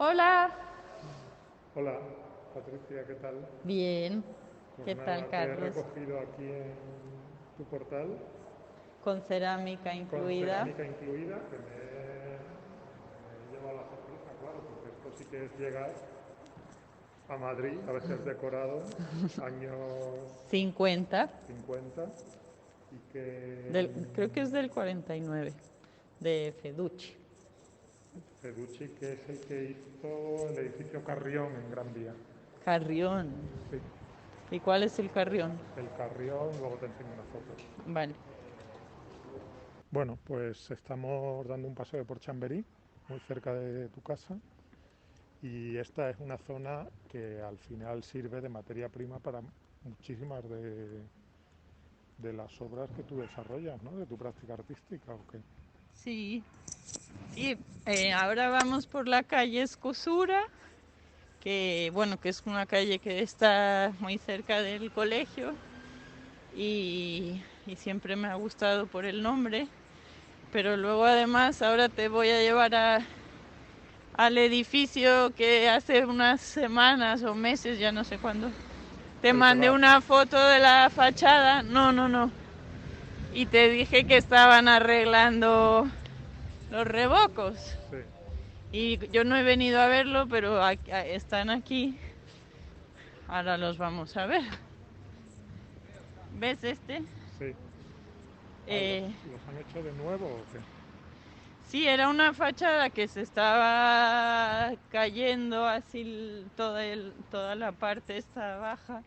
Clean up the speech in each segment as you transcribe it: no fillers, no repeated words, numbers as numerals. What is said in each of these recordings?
Hola. Hola, Patricia, ¿qué tal? Bien. Pues ¿Qué tal, nada, te he Carlos? recogido aquí en tu portal Con cerámica con incluida. cerámica incluida, que me lleva la sorpresa, claro, porque esto sí que es llegar a Madrid, a veces decorado, años 50. 50, y que Creo que es del 49. De Feducci. Feducci, que es el que hizo el edificio Carrión en Gran Vía. Carrión. Sí, ¿Y cuál es el Carrión? el Carrión, luego te enseño una foto. Vale. Bueno, pues estamos dando un paseo por Chamberí, muy cerca de tu casa. Y esta es una zona que al final sirve de materia prima para muchísimas de las obras que tú desarrollas, ¿no? De tu práctica artística, ¿o qué? Sí. Sí. Ahora vamos por la calle Escosura, que bueno, que es una calle que está muy cerca del colegio y siempre me ha gustado por el nombre. Pero luego además ahora te voy a llevar al edificio que hace unas semanas o meses, ya no sé cuándo, te El que mandé va. una foto de la fachada. No, no, no. Y te dije que estaban arreglando los revocos. Sí, Y yo no he venido a verlo, pero están aquí. Ahora los vamos a ver. ¿Ves este? sí. Ah, Eh, ¿los han hecho de nuevo o qué? sí, era una fachada que se estaba cayendo así toda la parte esta baja.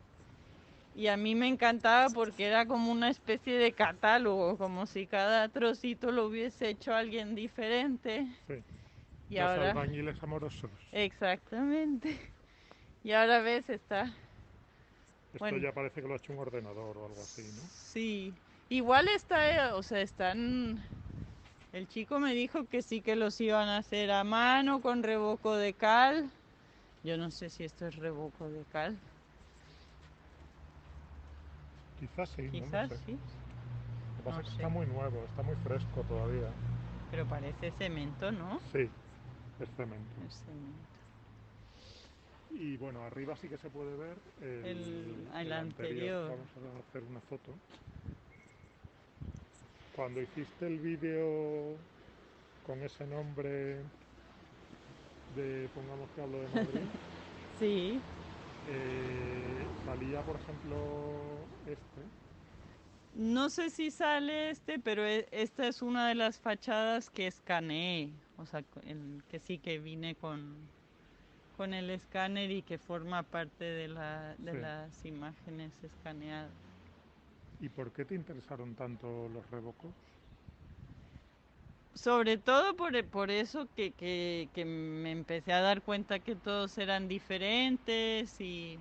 Y a mí me encantaba porque era como una especie de catálogo, como si cada trocito lo hubiese hecho alguien diferente. Sí. Y Los ahora, albañiles amorosos. exactamente. Y ahora ves, está, Esto bueno, ya parece que lo ha hecho un ordenador o algo así, ¿no? sí. Igual está, o sea, están. El chico me dijo que sí que los iban a hacer a mano con revoco de cal. Yo no sé si esto es revoco de cal. Quizás sí, no lo Quizás sé. sí, Lo que pasa no es que está sé. muy nuevo, está muy fresco todavía. Pero parece cemento, ¿no? Sí, es cemento. Es cemento. Y bueno, arriba sí que se puede ver El el anterior. anterior. Vamos a hacer una foto. Cuando hiciste el vídeo con ese nombre de Pongamos que hablo de Madrid, Sí. salía, por ejemplo, este. No sé si sale este, pero esta es una de las fachadas que escaneé. O sea, que sí que vine con el escáner y que forma parte de Sí. las imágenes escaneadas. ¿Y por qué te interesaron tanto los revocos? Sobre todo por eso que me empecé a dar cuenta que todos eran diferentes y...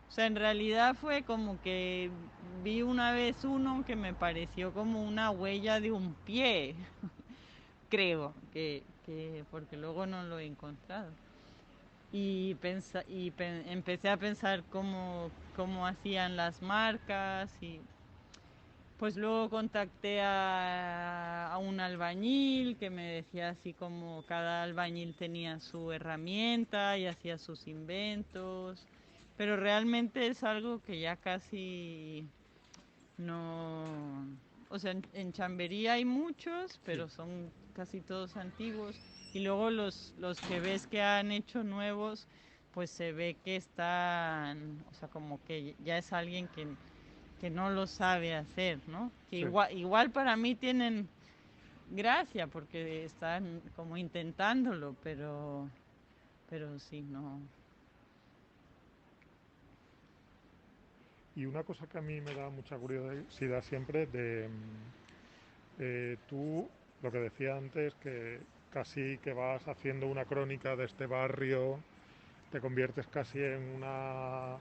O sea, en realidad fue como que vi una vez uno que me pareció como una huella de un pie. Creo que porque luego no lo he encontrado. Empecé a pensar cómo hacían las marcas y pues luego contacté a un albañil que me decía así como cada albañil tenía su herramienta y hacía sus inventos, pero realmente es algo que ya casi no, o sea, en Chamberí hay muchos, Sí, pero son casi todos antiguos. Y luego los que ves que han hecho nuevos, pues se ve que están, o sea, como que ya es alguien que no lo sabe hacer, ¿no? Que sí. igual para mí tienen gracia porque están como intentándolo, pero sí, no. Y una cosa que a mí me da mucha curiosidad siempre tú, lo que decía antes, que casi que vas haciendo una crónica de este barrio, te conviertes casi en una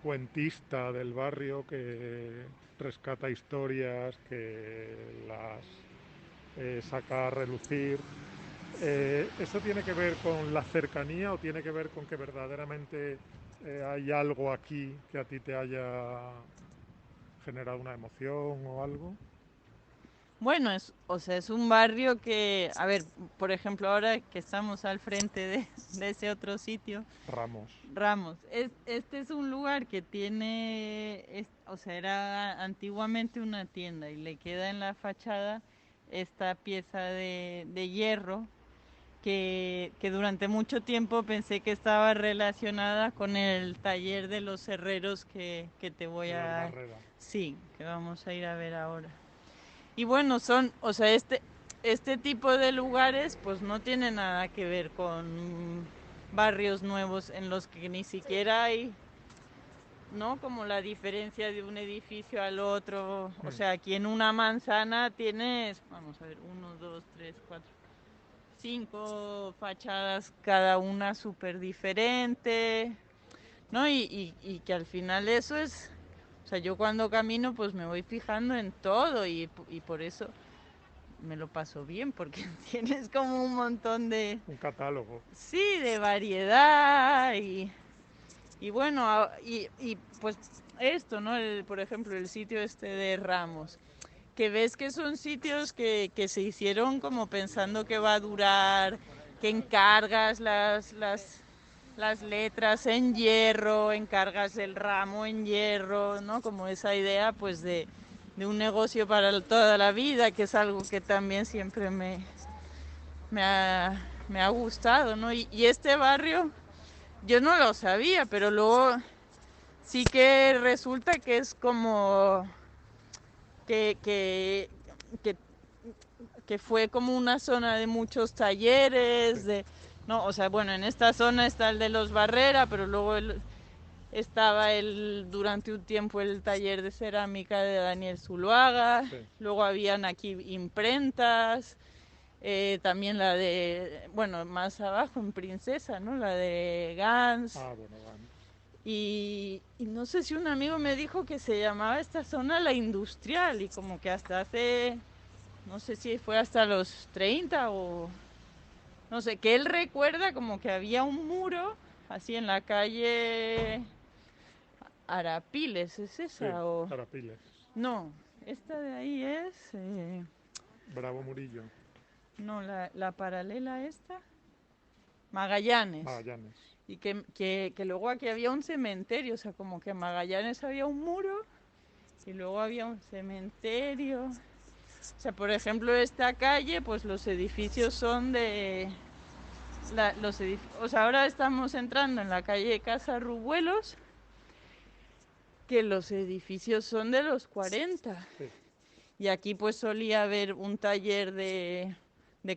cuentista del barrio que rescata historias, que las saca a relucir. ¿Eso tiene que ver con la cercanía o tiene que ver con que verdaderamente hay algo aquí que a ti te haya generado una emoción o algo? Bueno, o sea, es un barrio que, a ver, por ejemplo, ahora que estamos al frente de ese otro sitio, Ramos. Ramos, este es un lugar que tiene, o sea, era antiguamente una tienda y le queda en la fachada esta pieza de hierro que durante mucho tiempo pensé que estaba relacionada con el taller de los herreros que te voy De los a... Barrera. Sí, que vamos a ir a ver ahora. Y bueno, o sea, este tipo de lugares pues no tiene nada que ver con barrios nuevos en los que ni siquiera hay, ¿no? Como la diferencia de un edificio al otro. O sea, aquí en una manzana tienes, vamos a ver, uno, dos, tres, cuatro, cinco fachadas, cada una súper diferente, ¿no? Y que al final eso es, o sea, yo cuando camino pues me voy fijando en todo y por eso me lo paso bien, porque tienes como un montón de, Un catálogo. sí, de variedad y bueno, y pues esto, ¿no? Por ejemplo, el sitio este de Ramos, que ves que son sitios que se hicieron como pensando que va a durar, que encargas las letras en hierro, encargas el ramo en hierro, ¿no? Como esa idea pues de un negocio para toda la vida, que es algo que también siempre me ha gustado, ¿no? Y este barrio yo no lo sabía, pero luego sí que resulta que es como que, que, que que fue como una zona de muchos talleres, Sí. de, no, o sea, bueno, en esta zona está el de los Barrera, pero luego estaba durante un tiempo el taller de cerámica de Daniel Zuluaga, Sí. luego habían aquí imprentas, también la de, bueno, más abajo en Princesa, ¿no? La de Gans. Ah, bueno, Gans. Y no sé si un amigo me dijo que se llamaba esta zona la industrial y como que hasta hace, no sé si fue hasta los 30 o no sé, que él recuerda como que había un muro así en la calle Arapiles, ¿es Sí, esa? O Arapiles. no, esta de ahí es Bravo Murillo. no, la paralela esta, Magallanes. Magallanes. Y que luego aquí había un cementerio, o sea, como que en Magallanes había un muro y luego había un cementerio. O sea, por ejemplo, esta calle, pues los edificios son de o sea, ahora estamos entrando en la calle Casa Rubuelos, que los edificios son de los 40. Sí. Y aquí pues solía haber un taller de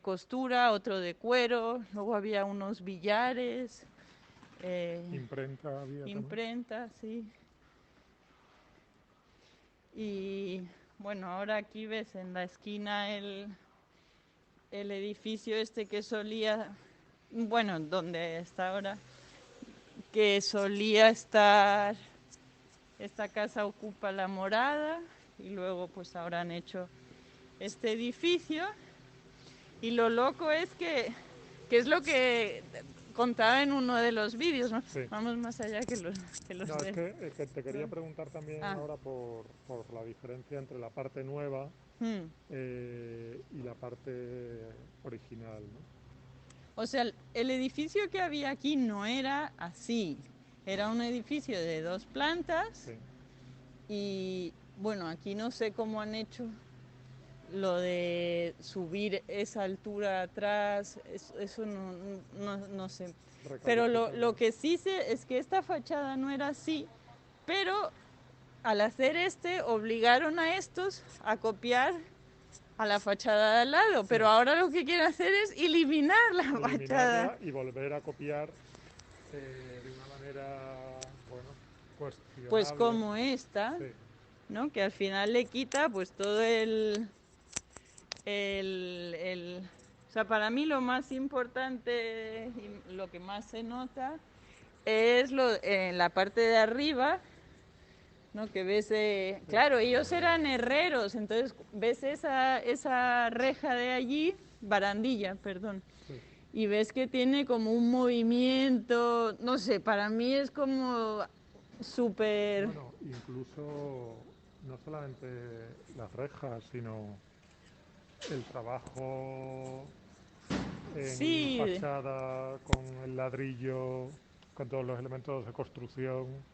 costura, otro de cuero, luego había unos billares, eh, Imprenta había también. imprentas, sí. Y bueno, ahora aquí ves en la esquina el edificio este que solía, bueno, donde está ahora, que solía estar, esta casa ocupa la morada y luego pues ahora han hecho este edificio y lo loco es que es lo que contaba en uno de los vídeos, ¿no? Sí. Vamos más allá que los No, es de... que te quería preguntar también Ah, ahora por la diferencia entre la parte nueva hmm. y la parte original, ¿no? O sea, el edificio que había aquí no era así. Era un edificio de 2 plantas Sí. y bueno, aquí no sé cómo han hecho lo de subir esa altura atrás, eso no sé. Pero lo Recalificado. que sí sé es que esta fachada no era así, pero al hacer obligaron a estos a copiar a la fachada de al lado, Sí. pero ahora lo que quieren hacer es eliminar la fachada. Eliminarla y volver a copiar de una manera, bueno, Pues cuestionable. como esta, Sí. ¿no? Que al final le quita pues todo el... O sea, para mí lo más importante y lo que más se nota es en la parte de arriba, ¿no? Que ves, Sí. claro, ellos eran herreros, entonces ves esa reja de allí, barandilla, perdón, Sí. y ves que tiene como un movimiento, no sé, para mí es como súper... Bueno, incluso no solamente las rejas, sino el trabajo en Sí, fachada con el ladrillo, con todos los elementos de construcción,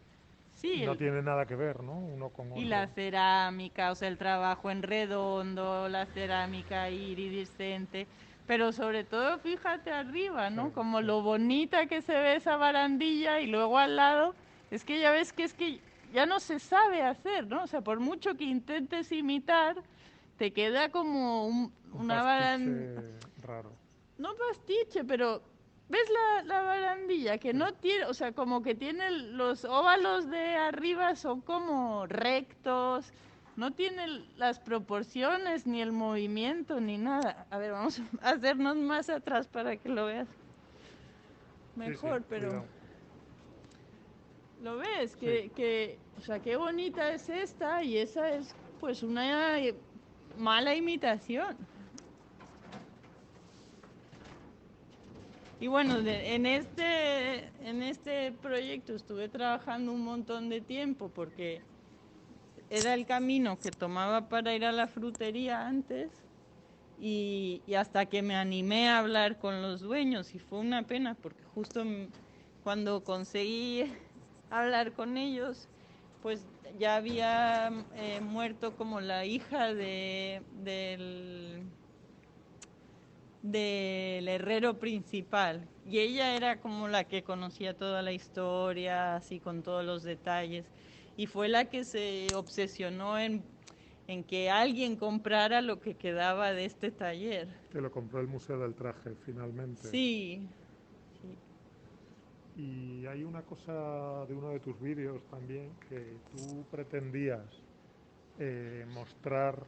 sí, no tiene nada que ver, ¿no? Uno con y la otro. cerámica, o sea, el trabajo en redondo, la cerámica iridiscente, pero sobre todo fíjate arriba, Sí, ¿no? Como sí, lo bonita que se ve esa barandilla y luego al lado, es que ya ves que es que ya no se sabe hacer, ¿no? O sea, por mucho que intentes imitar, te queda como un una barandilla, pastiche raro. no pastiche, pero ¿ves la barandilla? Que Sí, no tiene, o sea, como que tiene los óvalos de arriba son como rectos, no tiene las proporciones, ni el movimiento, ni nada. A ver, vamos a hacernos más atrás para que lo veas sí, sí, mejor, pero cuidado. ¿lo ves? Sí, O sea, qué bonita es esta y esa es pues una mala imitación. Y bueno, en este proyecto estuve trabajando un montón de tiempo porque era el camino que tomaba para ir a la frutería antes y hasta que me animé a hablar con los dueños y fue una pena porque justo cuando conseguí hablar con ellos, pues ya había muerto como la hija del herrero principal y ella era como la que conocía toda la historia, así con todos los detalles y fue la que se obsesionó en que alguien comprara lo que quedaba de este taller. que lo compró el Museo del Traje finalmente. Sí, sí. Y hay una cosa de uno de tus vídeos también que tú pretendías mostrar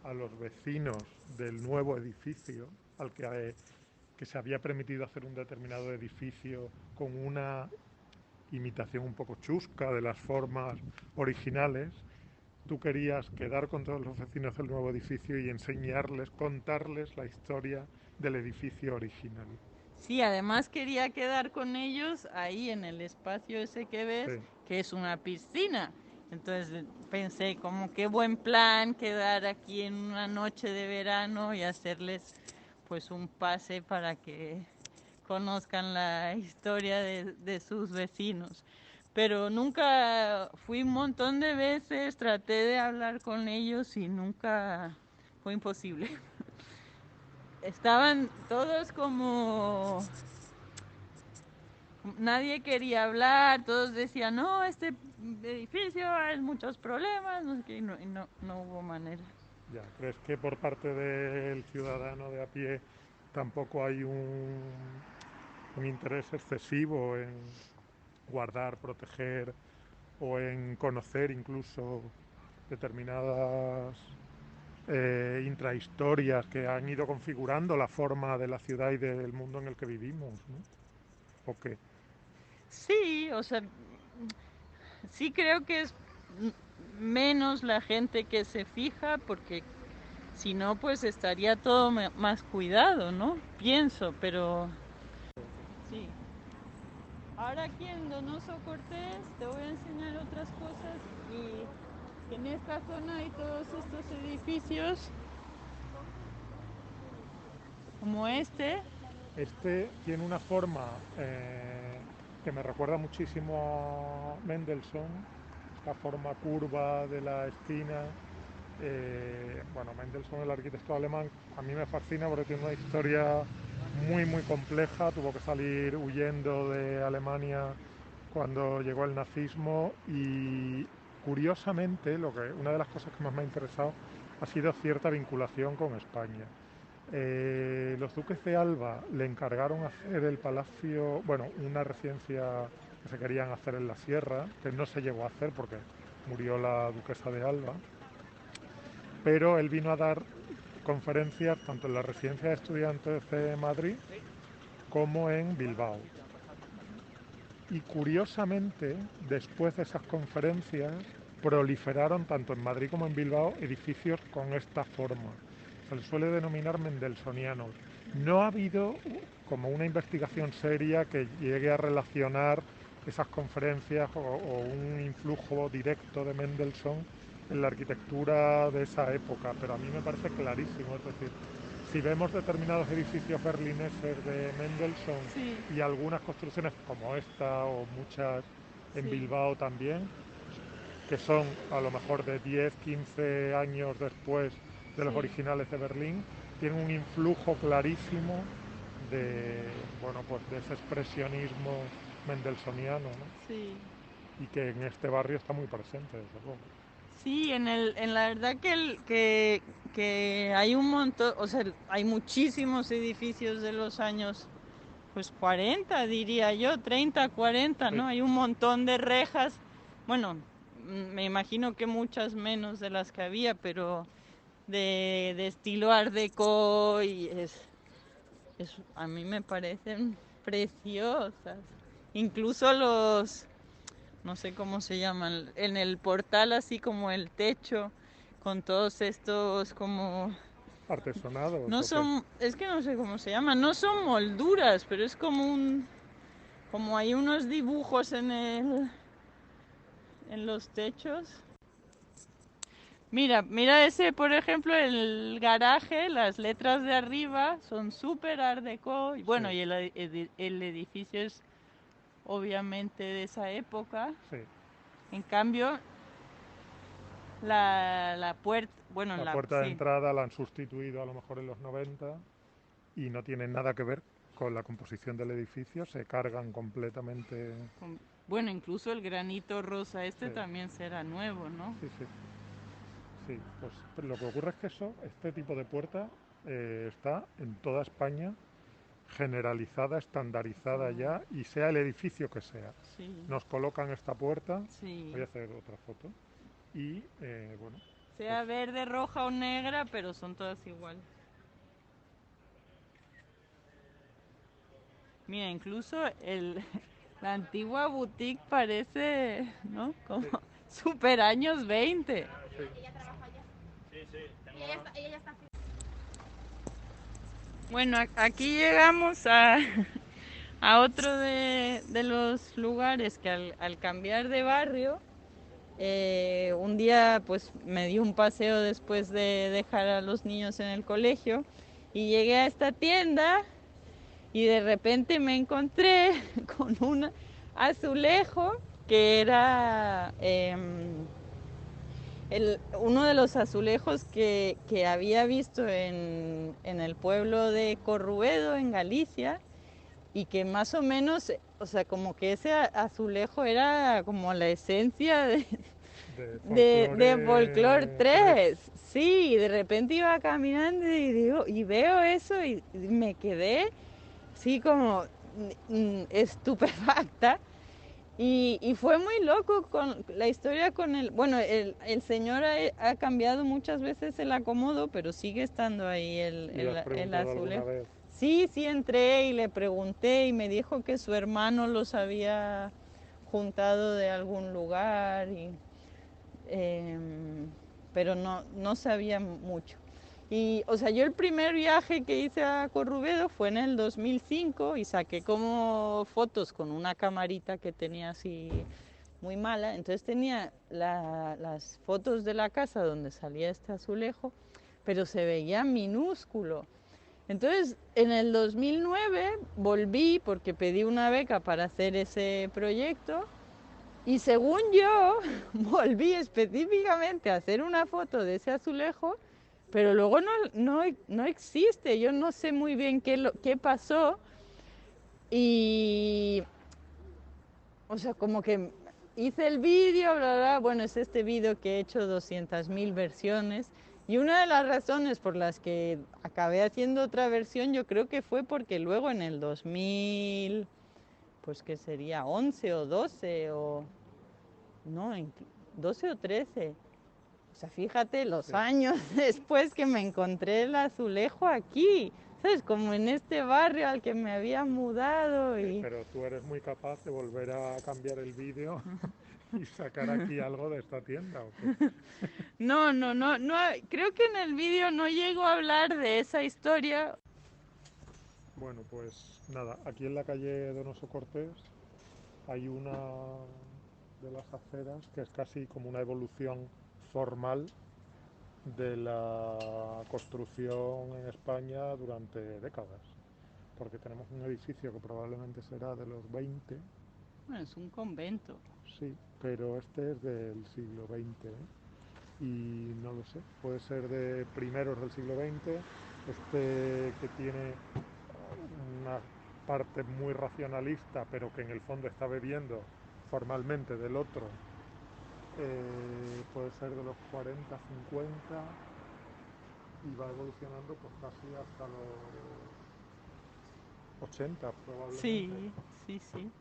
a los vecinos del nuevo edificio al que se había permitido hacer un determinado edificio con una imitación un poco chusca de las formas originales. Tú querías quedar con todos los vecinos del nuevo edificio y enseñarles, contarles la historia del edificio original. Sí, además quería quedar con ellos ahí en el espacio ese que ves, Sí, que es una piscina. Entonces pensé como qué buen plan quedar aquí en una noche de verano y hacerles pues un pase para que conozcan la historia de sus vecinos. Pero nunca fui un montón de veces, traté de hablar con ellos y nunca fue imposible. Estaban todos como nadie quería hablar, todos decían, no, este edificio hay muchos problemas, no sé qué, no hubo manera. ya. ¿Crees que por parte del ciudadano de a pie tampoco hay un interés excesivo en guardar, proteger o en conocer incluso determinadas intrahistorias que han ido configurando la forma de la ciudad y del mundo en el que vivimos, ¿no? ¿O qué? Sí, o sea, sí creo que es menos la gente que se fija porque si no pues estaría todo más cuidado, ¿no? Pienso, pero sí. Ahora aquí en Donoso Cortés te voy a enseñar otras cosas y en esta zona hay todos estos edificios como este. Este tiene una forma que me recuerda muchísimo a Mendelssohn, esta forma curva de la esquina. Bueno, Mendelssohn, el arquitecto alemán, a mí me fascina porque tiene una historia muy, muy compleja. Tuvo que salir huyendo de Alemania cuando llegó el nazismo y curiosamente, una de las cosas que más me ha interesado ha sido cierta vinculación con España. Los duques de Alba le encargaron hacer el palacio, bueno, una residencia que se querían hacer en la sierra, que no se llegó a hacer porque murió la duquesa de Alba, pero él vino a dar conferencias tanto en la residencia de estudiantes de Madrid como en Bilbao. Y curiosamente, después de esas conferencias, proliferaron tanto en Madrid como en Bilbao edificios con esta forma. Se les suele denominar mendelsonianos. No ha habido como una investigación seria que llegue a relacionar esas conferencias o un influjo directo de Mendelssohn en la arquitectura de esa época, pero a mí me parece clarísimo. Es decir, si vemos determinados edificios berlineses de Mendelssohn Sí, y algunas construcciones como esta o muchas en sí, Bilbao también, que son a lo mejor de 10, 15 años después de los sí, originales de Berlín, tienen un influjo clarísimo de, bueno, pues de ese expresionismo mendelssohniano, ¿no? sí. Y que en este barrio está muy presente, desde luego. Sí, en la verdad que hay un montón, o sea, hay muchísimos edificios de los años, pues 40 diría yo, 30, 40, Sí, ¿no? Hay un montón de rejas, bueno, me imagino que muchas menos de las que había, pero de estilo Art Deco y a mí me parecen preciosas. Incluso no sé cómo se llaman, en el portal así como el techo, con todos estos como, artesonados no o qué. son, es que no sé cómo se llaman, no son molduras, pero es como como hay unos dibujos en los techos. Mira ese, por ejemplo, el garaje, las letras de arriba son súper art deco, y Sí, bueno, y el edificio es obviamente de esa época. sí. En cambio, la puerta, bueno, La puerta de sí, entrada la han sustituido a lo mejor en los 90 y no tiene nada que ver con la composición del edificio, se cargan completamente. bueno, incluso el granito rosa este Sí, también será nuevo, ¿no? sí, sí. Sí, pues pero lo que ocurre es que este tipo de puerta está en toda España generalizada, estandarizada Oh, ya, y sea el edificio que sea. sí, Nos colocan esta puerta, sí. voy a hacer otra foto, y bueno, pues Sea verde, roja o negra, pero son todas iguales. Mira, incluso la antigua boutique parece, ¿no? Como sí, super años 20. sí, Bueno, aquí llegamos a otro de los lugares que al cambiar de barrio, un día pues me di un paseo después de dejar a los niños en el colegio y llegué a esta tienda y de repente me encontré con un azulejo que era uno de los azulejos que había visto en el pueblo de Corruedo, en Galicia, y que más o menos, o sea, como que ese azulejo era como la esencia de de Folklore folclore 3. 3. Sí, y de repente iba caminando y digo, y veo eso y me quedé así como estupefacta. Y fue muy loco con la historia con el, bueno, el señor ha cambiado muchas veces el acomodo, pero sigue estando ahí ¿Y le has el preguntado alguna azulejo. vez? Sí, sí entré y le pregunté y me dijo que su hermano los había juntado de algún lugar, pero no sabía mucho. Y, o sea, yo el primer viaje que hice a Corrubedo fue en el 2005 y saqué como fotos con una camarita que tenía así muy mala. Entonces tenía las fotos de la casa donde salía este azulejo, pero se veía minúsculo. Entonces, en el 2009 volví porque pedí una beca para hacer ese proyecto y según yo, volví específicamente a hacer una foto de ese azulejo, pero luego no existe. Yo no sé muy bien qué pasó. Y, o sea, como que hice el vídeo, bla, bla. Bueno, es este vídeo que he hecho 200.000 versiones. Y una de las razones por las que acabé haciendo otra versión, yo creo que fue porque luego en el 2000, pues que sería 11 o 12 o no, 12 o 13. O sea, fíjate los Sí. años después que me encontré el azulejo aquí, ¿sabes? Como en este barrio al que me había mudado y... Pero tú eres muy capaz de volver a cambiar el vídeo y sacar aquí algo de esta tienda, ¿o qué? No, creo que en el vídeo no llego a hablar de esa historia. Bueno, pues nada, aquí en la calle Donoso Cortés hay una de las aceras que es casi como una evolución formal de la construcción en España durante décadas, porque tenemos un edificio que probablemente será de los 20, Bueno, es un convento. sí, pero este es del siglo XX, ¿eh? Y no lo sé, puede ser de primeros del siglo XX, este que tiene una parte muy racionalista, pero que en el fondo está bebiendo formalmente del otro, puede ser de los 40, 50 y va evolucionando pues casi hasta los 80 Sí, probablemente. sí, sí.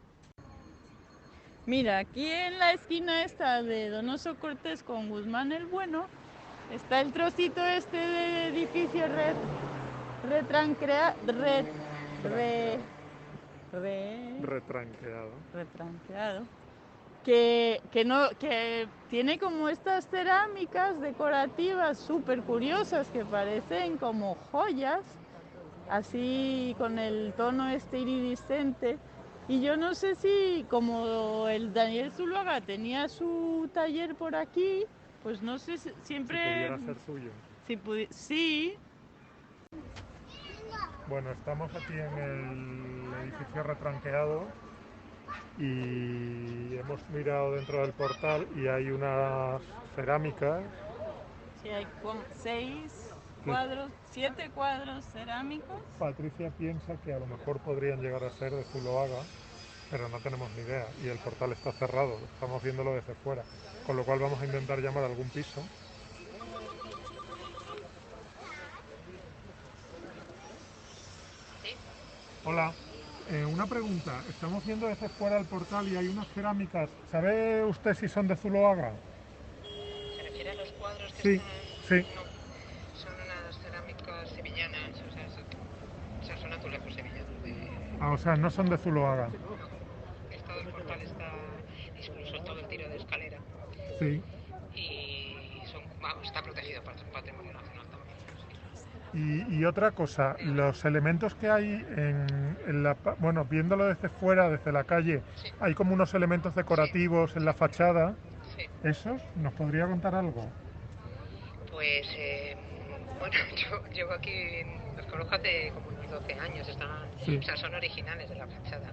Mira, aquí en la esquina esta de Donoso Cortés con Guzmán el Bueno, está el trocito este de edificio retranqueado, Retranqueado. retranqueado, que tiene como estas cerámicas decorativas súper curiosas que parecen como joyas, así con el tono este iridiscente. Y yo no sé si como el Daniel Zuluaga tenía su taller por aquí, pues no sé si Si siempre... pudiera ser suyo. Sí, Bueno, estamos aquí en el edificio retranqueado y hemos mirado dentro del portal y hay unas cerámicas sí hay como 6 que cuadros, 7 cuadros cerámicos. Patricia piensa que a lo mejor podrían llegar a ser de Zuloaga, pero no tenemos ni idea y el portal está cerrado, estamos viéndolo desde fuera, con lo cual vamos a intentar llamar a algún piso. Hola, una pregunta, estamos viendo desde fuera el portal y hay unas cerámicas, ¿sabe usted si son de Zuloaga? ¿Se refiere a los cuadros que Sí, están...? sí. No, son unas cerámicas sevillanas, o sea, son azulejos sevillanos Ah, o sea, no son de Zuloaga. No, todo el portal está, incluso todo el tiro de escalera, Sí. y vamos, está protegido por Patrimonio Nacional también. Y otra cosa, los elementos que hay bueno, viéndolo desde fuera, desde la calle, Sí, hay como unos elementos decorativos en la fachada. sí. ¿Esos? ¿Nos podría contar algo? Pues, bueno, yo llevo aquí, los conozco hace como unos 12 años, Sí, o sea, son originales de la fachada.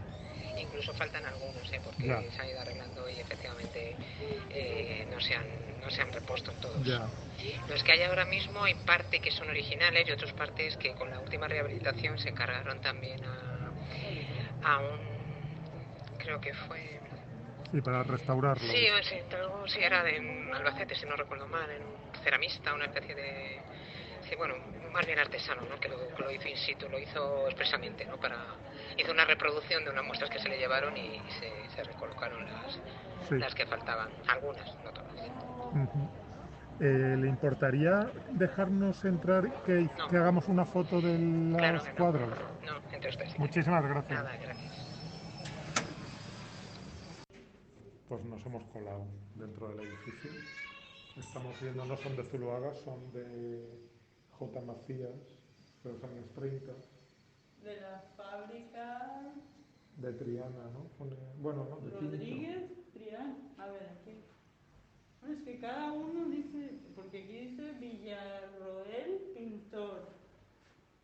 Incluso faltan algunos, ya, porque se han ido arreglando y efectivamente no se han repuesto todos. ya. Los que hay ahora mismo hay parte que son originales y otras partes que con la última rehabilitación se encargaron también a un, creo que fue... Sí, para restaurarlos. Sí, era de Albacete, si no recuerdo mal, en un ceramista, una especie de... Sí, bueno, más bien artesano, ¿no? Que lo hizo in situ, lo hizo expresamente, ¿no? Hizo una reproducción de unas muestras que se le llevaron y se recolocaron Sí. las que faltaban, algunas, no todas. Ujú. ¿Le importaría dejarnos entrar No, que hagamos una foto de claro los que no. cuadros? No, entre ustedes sí. Muchísimas gracias. Nada, gracias. Pues nos hemos colado dentro del edificio. Estamos viendo, no son de Zuloaga, son de J. Macías, de los años 30, De la fábrica de Triana, ¿no? Bueno, no, de Pinto. Rodríguez Trián. A ver, aquí. Bueno, es que cada uno dice, porque aquí dice Villarroel Pintor.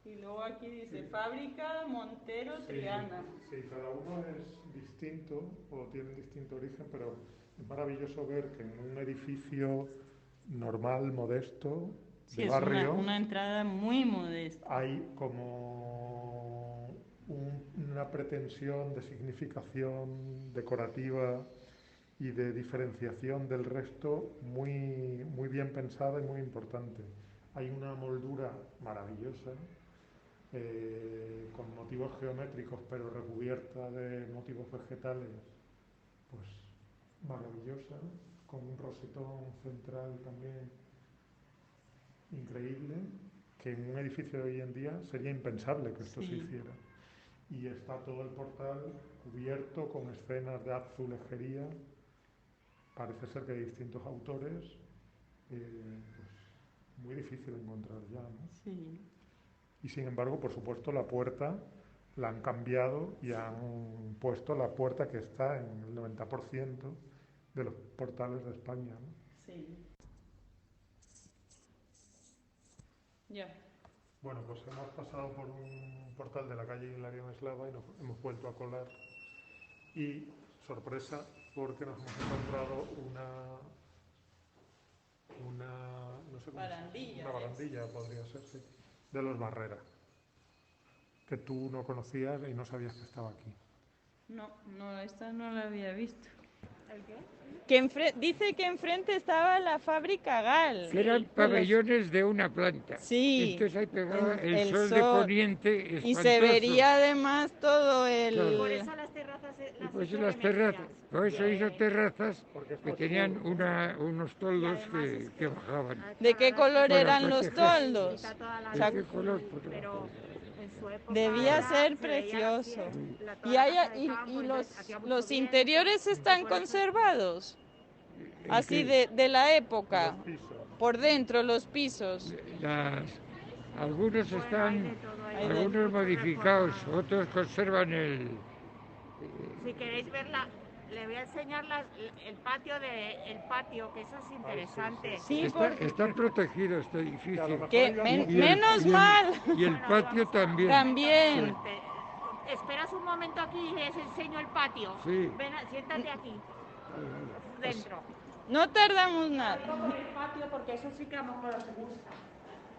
Y luego aquí dice Sí, fábrica Montero sí, Triana. sí, cada uno es distinto o tiene distinto origen, pero es maravilloso ver que en un edificio normal, modesto, Sí, de es barrio, una entrada muy modesta. hay como una pretensión de significación decorativa y de diferenciación del resto muy, muy bien pensada y muy importante. Hay una moldura maravillosa, con motivos geométricos pero recubierta de motivos vegetales, pues maravillosa, con un rosetón central también increíble, que en un edificio de hoy en día sería impensable que esto se Sí, hiciera. Y está todo el portal cubierto con escenas de azulejería, parece ser que hay distintos autores, pues muy difícil de encontrar ya, ¿no? sí. Y sin embargo, por supuesto, la puerta la han cambiado y han puesto la puerta que está en el 90% de los portales de España, ¿no? Sí. Ya. Bueno, pues hemos pasado por un portal de la calle Hilarión Eslava y nos hemos vuelto a colar. Y sorpresa, porque nos hemos encontrado no sé cómo se llama, Barandilla. una barandilla podría ser, sí, de los Barrera, que tú no conocías y no sabías que estaba aquí. No, no, esta no la había visto. ¿El qué? Dice que enfrente estaba la fábrica Gal. Que eran pabellones de una planta. Sí. Entonces ahí pegaba el sol de sol. poniente espantoso. Y se vería además todo el... Claro. Por eso las terrazas Y las pues hizo las terrazas, remedidas. por eso hizo terrazas Porque es que oscuro, tenían ¿no? unos toldos Y además es que bajaban. ¿De qué color Bueno, eran pues los que- toldos? Quita toda la ¿De luz, qué color? Pues no me pero acuerdo. en su época Debía era- ser se veía así, precioso. toda Y, la hay, casa de y, campo, y entonces hacía mucho los viento, interiores y están por eso- conservados, ¿En así qué? de la época, Los pisos. por dentro los pisos. Algunos Bueno, están, hay de todo, hay Hay de- algunos mucho modificados, reformado. otros conservan el... Si queréis verla, le voy a enseñar el patio, que eso es interesante. Sí, Está protegido este Que a lo edificio. mejor que iba- menos mal. Y el Bueno, patio íbamos a- también. También. Esperas un momento aquí y les enseño el patio. Sí. Ven, siéntate aquí, dentro. No tardamos nada. Digo por el patio porque eso sí que a lo mejor os gusta.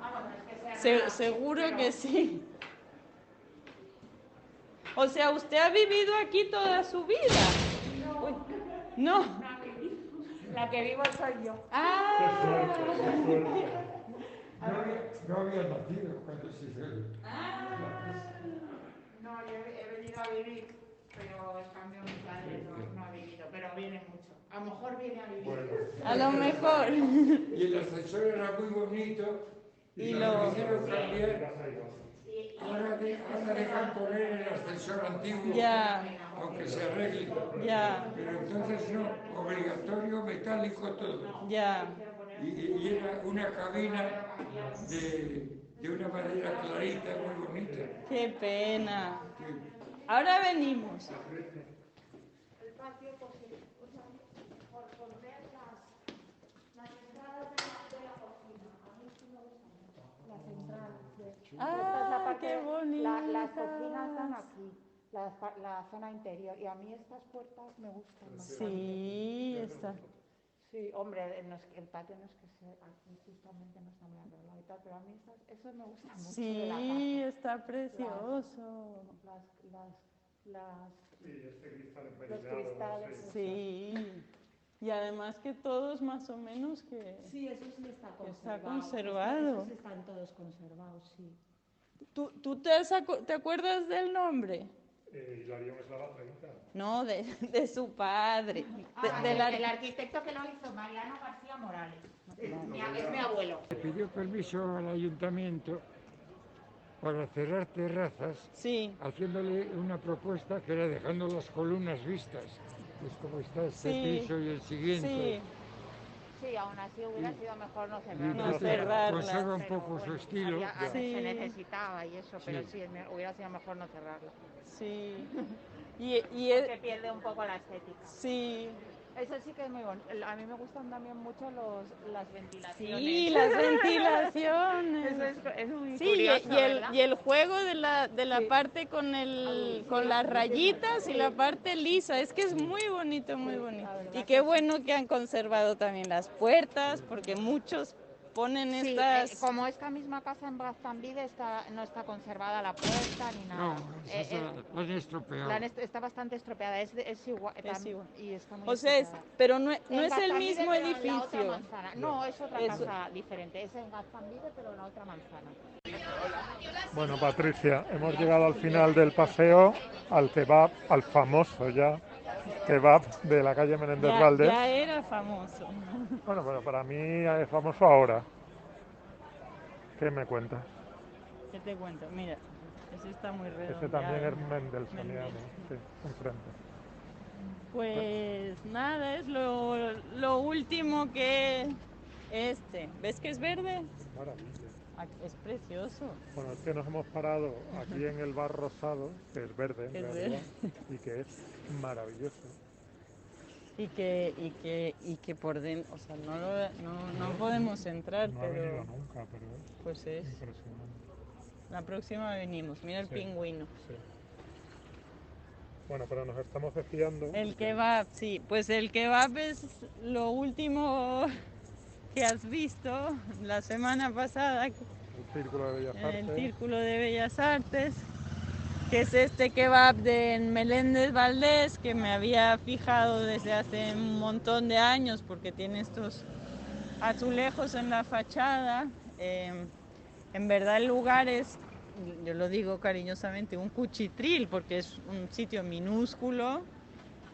Vamos, no es que sea nada, Seguro pero- que sí. O sea, ¿usted ha vivido aquí toda su vida? Uy, no. La que vivo soy yo. Ah, No había nacido cuando se hizo. No, yo he venido a vivir, pero en cambio mi padre no ha vivido, pero viene mucho. A lo mejor viene a vivir. Bueno, a lo mejor. Y el ascensor era muy bonito Y lo lo- hicieron cambiar. Ahora dejan poner el ascensor antiguo, Ya, aunque se arregle. ya, Pero entonces no, obligatorio metálico todo. ya. Y era una cabina de una madera clarita, muy bonita. Qué pena. Ahora venimos. El patio, porque, o sea, por ver las entradas de la cocina. A mí sí me gustan mucho. Las entradas. Esta es la Ah, parte- qué bonita. las cocinas dan aquí, la zona interior. Y a mí estas puertas me gustan bastante. Sí, está. Sí, hombre, el patio no es que sea, aquí justamente no está muy arreglado y tal, pero a mí eso me gusta mucho de la Sí, casa. está precioso. sí, este cristal Los empecinado, cristales. sí. Sí. Y además que todos más o menos que... Sí, eso sí está Que está conservado. conservado. Esos están todos conservados, sí. ¿Tú te acuerdas del nombre? Hilarión Eslava 30. No, de su padre. El arquitecto que lo hizo, Mariano García Morales. Es mi abuelo. Se pidió permiso al ayuntamiento para cerrar terrazas, Sí, haciéndole una propuesta que era dejando las columnas vistas, pues como está este Sí, piso y el siguiente. sí. Sí, aún así hubiera sido mejor no Y cerrarlo. entonces cerrarlas. conserva un Pero poco su bueno, estilo. Sí. Se necesitaba y eso, pero Sí. sí, hubiera sido mejor no cerrarlo. Sí. Y Que pierde un poco la estética. sí, Eso sí que es muy bonito. A mí me gustan también mucho las ventilaciones. sí, las ventilaciones. Eso es muy Sí, curioso, ¿verdad? y el juego de la Sí. parte con las rayitas y la parte lisa, es que es muy bonito, muy bonito. la verdad Y que qué sí. bueno que han conservado también las puertas, porque muchos ponen Sí, estas... como esta misma casa en Brazambide no está conservada la puerta ni nada. No, la han estropeado. Está bastante estropeada, es igual. igual. Y está muy O sea, estropeada. pero no es En el Gaztambide, mismo pero en la otra edificio. manzana. No, es otra Eso. casa diferente. Es en Gaztambide, pero en la otra manzana. Bueno, Patricia, hemos llegado al final del paseo al kebab, al famoso ya kebab de la calle Menéndez Valdés. Ya era famoso. Bueno, pero para mí es famoso ahora. ¿Qué me cuentas? ¿Qué te cuento? Mira, ese está muy redondo. Ese también es mendelsoniano, sí, enfrente. Pues nada, es lo último que ¿Ves que es verde? Maravilla. Es precioso. Bueno, es que nos hemos parado aquí en el bar rosado, que es verde en Es realidad, y que es maravilloso. y que por dentro, o sea, no podemos entrar, No ha venido pero nunca, pero pues es. impresionante. La próxima venimos, mira el Sí. pingüino. Sí. Bueno, pero nos estamos desviando. El kebab, sí, pues el kebab es lo último que has visto la semana pasada El Círculo de Bellas en el Artes. Círculo de Bellas Artes, que es este kebab de Meléndez Valdés, que me había fijado desde hace un montón de años porque tiene estos azulejos en la fachada. En verdad el lugar es, yo lo digo cariñosamente, un cuchitril porque es un sitio minúsculo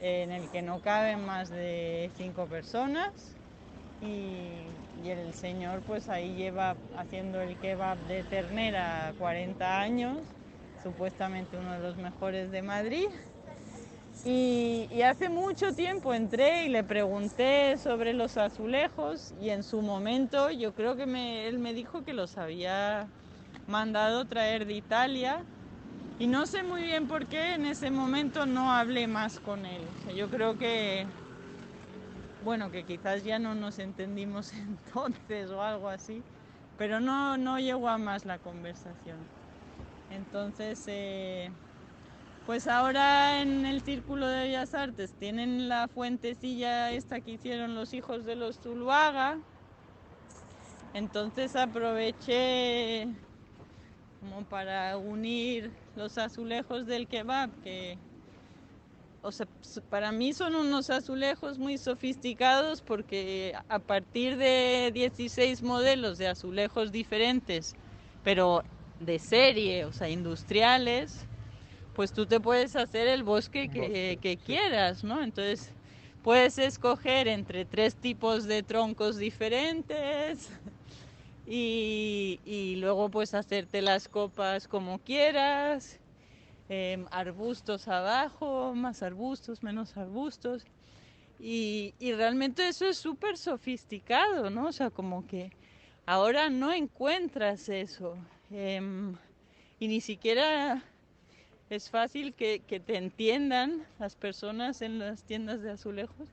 en el que no caben más de 5 personas y el señor pues ahí lleva haciendo el kebab de ternera 40 años, supuestamente uno de los mejores de Madrid. Y hace mucho tiempo entré y le pregunté sobre los azulejos y en su momento yo creo que él me dijo que los había mandado traer de Italia y no sé muy bien por qué en ese momento no hablé más con él. O sea, yo creo que, bueno, que quizás ya no nos entendimos entonces o algo así, pero no llegó a más la conversación. Entonces, pues ahora en el Círculo de Bellas Artes tienen la fuentecilla esta que hicieron los hijos de los Zuluaga. Entonces aproveché como para unir los azulejos del kebab, que o sea, para mí son unos azulejos muy sofisticados porque a partir de 16 modelos de azulejos diferentes, pero de serie, o sea, industriales, pues tú te puedes hacer el bosque que quieras, ¿no? Entonces puedes escoger entre 3 tipos de troncos diferentes y luego pues hacerte las copas como quieras, arbustos abajo, más arbustos, menos arbustos. Y realmente eso es súper sofisticado, ¿no? O sea, como que ahora no encuentras eso. Y ni siquiera es fácil que te entiendan las personas en las tiendas de azulejos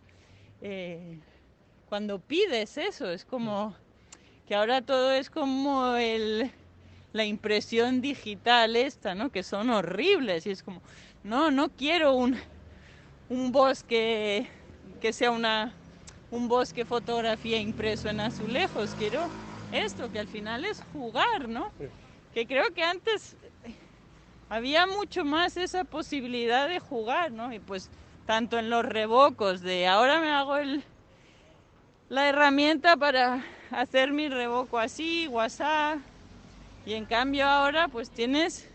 cuando pides eso. Es como que ahora todo es como la impresión digital esta, ¿no? Que son horribles y es como, no quiero un bosque que sea un bosque fotografía impreso en azulejos, quiero esto que al final es jugar, ¿no? Sí. Que creo que antes había mucho más esa posibilidad de jugar, ¿no? Y pues tanto en los revocos de ahora me hago la herramienta para hacer mi revoco así, WhatsApp, y en cambio ahora pues tienes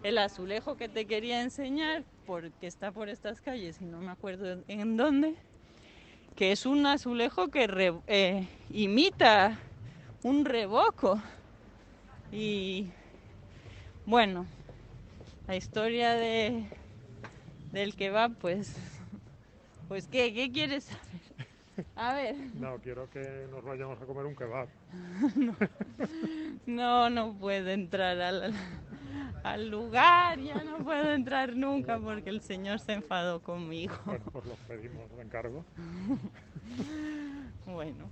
el azulejo que te quería enseñar, porque está por estas calles y no me acuerdo en dónde, que es un azulejo que imita un revoco. Y bueno, la historia del kebab, pues ¿qué quieres saber? A ver. No, quiero que nos vayamos a comer un kebab. No puedo entrar al lugar, ya no puedo entrar nunca porque el señor se enfadó conmigo. Bueno, pues los pedimos de encargo. Bueno.